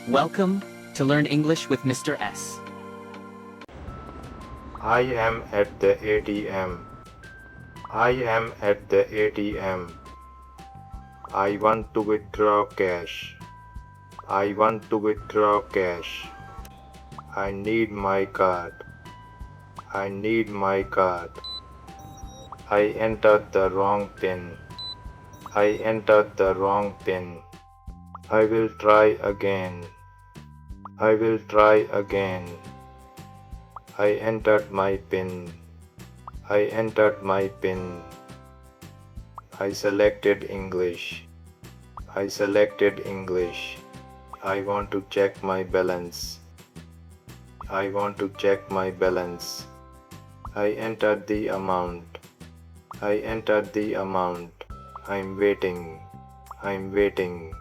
Welcome to Learn English with Mr. S. I am at the ATM. I am at the ATM. I want to withdraw cash. I want to withdraw cash. I need my card. I need my card. I entered the wrong PIN. I entered the wrong PIN. I will try again. I will try again. I entered my PIN. I entered my PIN. I selected English. I selected English. I want to check my balance. I want to check my balance. I entered the amount. I entered the amount. I'm waiting. I'm waiting.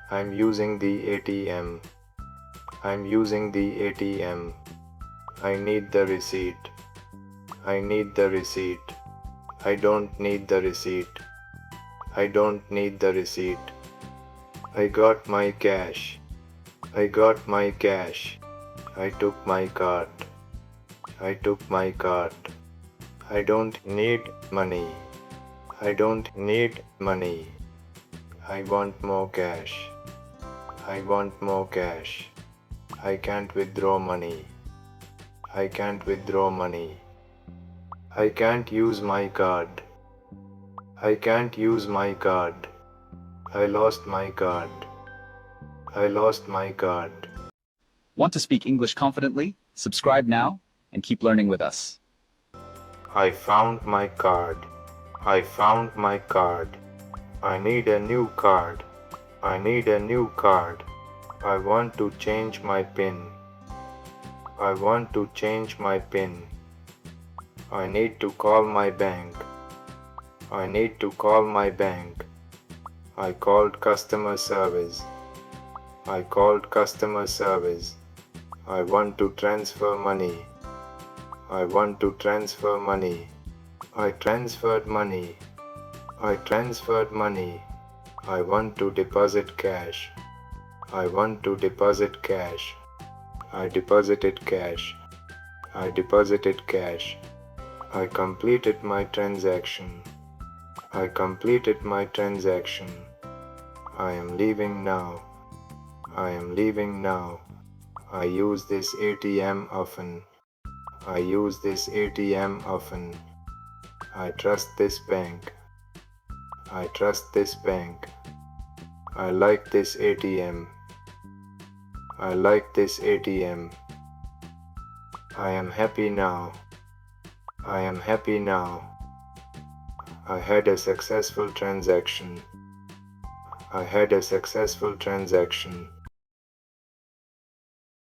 I'm using the ATM. I'm using the ATM. I need the receipt. I need the receipt. I don't need the receipt. I don't need the receipt. I got my cash. I got my cash. I took my card. I took my card. I don't need money. I don't need money. I want more cash. I want more cash. I can't withdraw money. I can't withdraw money. I can't use my card. I can't use my card. I lost my card. I lost my card. Want to speak English confidently? Subscribe now and keep learning with us. I found my card. I found my card. I need a new card. I need a new card. I want to change my PIN. I want to change my PIN. I need to call my bank. I need to call my bank. I called customer service. I called customer service. I want to transfer money. I want to transfer money. I transferred money. I transferred money. I want to deposit cash. I want to deposit cash. I deposited cash. I deposited cash. I completed my transaction. I completed my transaction. I am leaving now. I am leaving now. I use this ATM often. I use this ATM often. I trust this bank. I trust this bank. I like this ATM. I like this ATM. I am happy now. I am happy now. I had a successful transaction. I had a successful transaction.